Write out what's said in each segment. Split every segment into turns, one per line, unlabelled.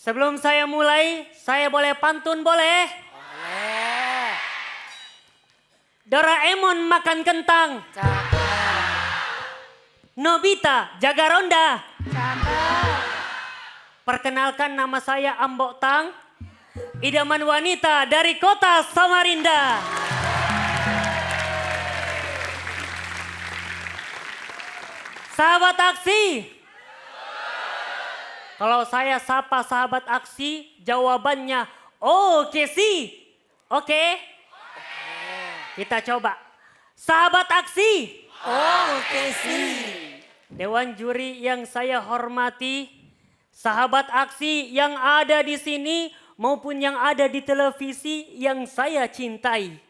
Sebelum saya mulai, saya boleh pantun boleh?
Boleh.
Doraemon makan kentang.
Cakep.
Nobita jaga ronda.
Cakep.
Perkenalkan nama saya Ambok Tang. Idaman wanita dari kota Samarinda. Sahabat aksi. Kalau saya sapa sahabat aksi, jawabannya oke sih. Oke? Kita coba. Sahabat aksi.
Oke sih.
Dewan juri yang saya hormati, sahabat aksi yang ada di sini maupun yang ada di televisi yang saya cintai.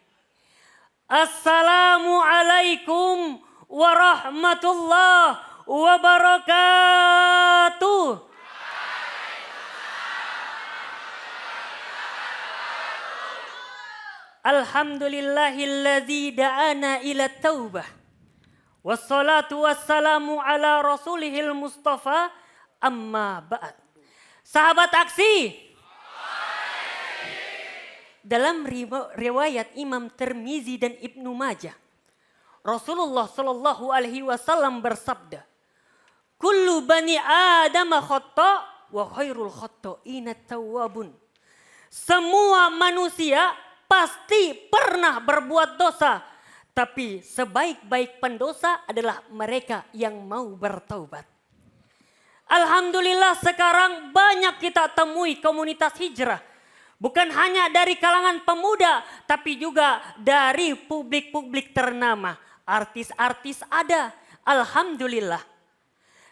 Assalamualaikum warahmatullahi wabarakatuh. Alhamdulillahilladzi da'ana ila taubah. Wassalatu wassalamu ala rasulihil mustafa amma ba'd. Sahabat aksi. Dalam riwayat Imam Tirmizi dan Ibnu Majah, Rasulullah Shallallahu Alaihi Wasallam bersabda, "Kullu bani Adam khata wa khairul khata'ina tawwabun." Semua manusia pasti pernah berbuat dosa, tapi sebaik-baik pendosa adalah mereka yang mau bertaubat. Alhamdulillah sekarang banyak kita temui komunitas hijrah. Bukan hanya dari kalangan pemuda, tapi juga dari publik-publik ternama. Artis-artis ada, alhamdulillah.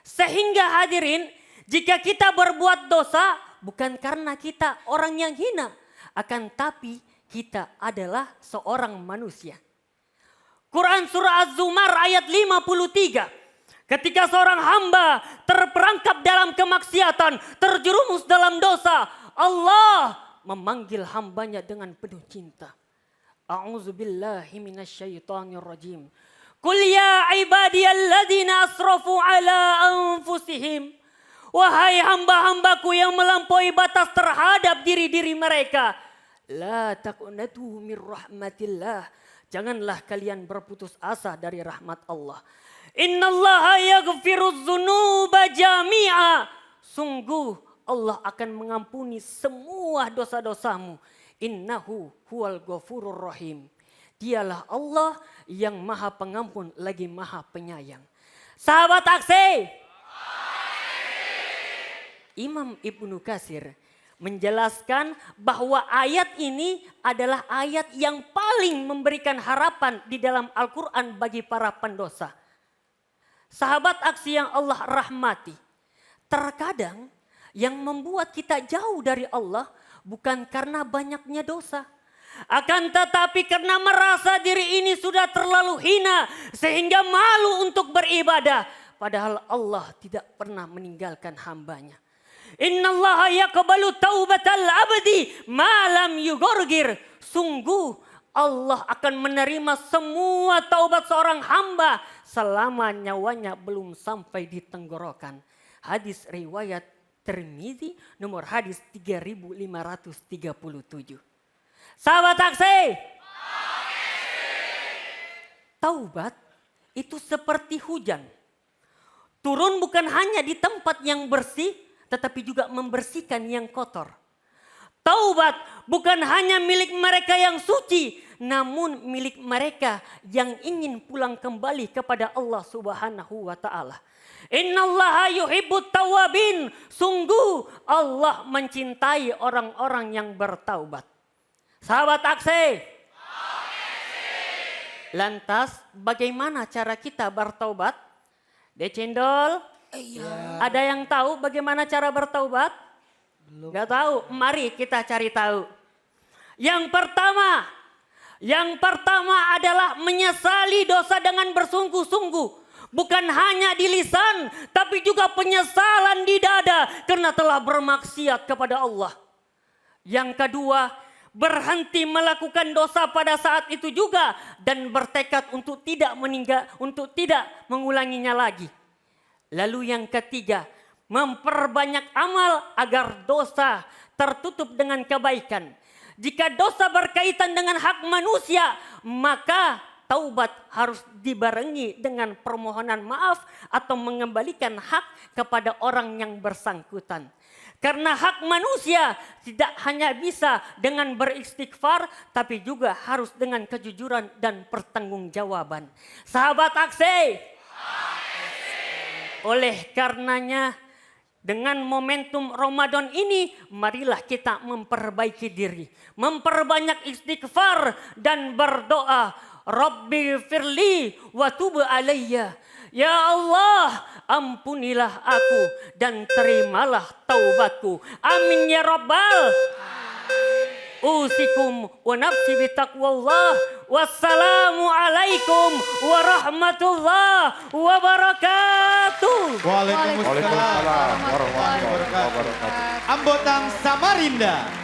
Sehingga hadirin, jika kita berbuat dosa, bukan karena kita orang yang hina, akan tapi kita adalah seorang manusia. Quran surah Az-Zumar ayat 53. Ketika seorang hamba terperangkap dalam kemaksiatan, terjerumus dalam dosa, Allah memanggil hambanya dengan penuh cinta. A'udzubillahi minasyaitonirrajim. Qul ya ibadiyalladzina asrafu ala anfusihim. Wahai hamba-hambaku yang melampaui batas terhadap diri-diri mereka. La taqnatu mir rahmatillah. Janganlah kalian berputus asa dari rahmat Allah. Innallaha yaghfirudz dzunuba jami'a. Sungguh Allah akan mengampuni semua dosa-dosamu. Innahu huwal ghafurur rahim. Dialah Allah yang maha pengampun lagi maha penyayang. Sahabat aksi. Imam Ibnu Katsir menjelaskan bahwa ayat ini adalah ayat yang paling memberikan harapan di dalam Al-Quran bagi para pendosa. Sahabat aksi yang Allah rahmati. Terkadang yang membuat kita jauh dari Allah bukan karena banyaknya dosa. Akan tetapi karena merasa diri ini sudah terlalu hina sehingga malu untuk beribadah. Padahal Allah tidak pernah meninggalkan hambanya. Innallaha yaqbalu taubatal abdi ma lam yugorgir. Sungguh Allah akan menerima semua taubat seorang hamba selama nyawanya belum sampai di tenggorokan. Hadis riwayat Tirmizi nomor hadis 3537. Sahabat aksi. Taubat itu seperti hujan. Turun bukan hanya di tempat yang bersih, tetapi juga membersihkan yang kotor. Taubat bukan hanya milik mereka yang suci, namun milik mereka yang ingin pulang kembali kepada Allah Subhanahu wa taala. Innallaha yuhibbut tawwabin. Sungguh Allah mencintai orang-orang yang bertaubat. Sahabat aksi. Lantas bagaimana cara kita bertaubat? Decendol?
Iya.
Ada yang tahu bagaimana cara bertaubat?
Belum.
Gak tahu? Mari kita cari tahu. Yang pertama adalah menyesali dosa dengan bersungguh-sungguh. Bukan hanya di lisan, tapi juga penyesalan di dada karena telah bermaksiat kepada Allah. Yang kedua, berhenti melakukan dosa pada saat itu juga dan bertekad untuk tidak mengulanginya lagi. Lalu yang ketiga, memperbanyak amal agar dosa tertutup dengan kebaikan. Jika dosa berkaitan dengan hak manusia, maka taubat harus dibarengi dengan permohonan maaf atau mengembalikan hak kepada orang yang bersangkutan. Karena hak manusia tidak hanya bisa dengan beristighfar, tapi juga harus dengan kejujuran dan pertanggungjawaban. Sahabat Aksi, oleh karenanya dengan momentum Ramadan ini, marilah kita memperbaiki diri, memperbanyak istighfar dan berdoa. Rabbi firli wa tub alayya. Ya Allah, ampunilah aku dan terimalah taubatku. Amin ya Rabbal. Usikum wa nafsi bitaqwallah. Wassalamualaikum warahmatullahi wabarakatuh.
Waalaikumsalam warahmatullahi wabarakatuh. Ambotang Samarinda.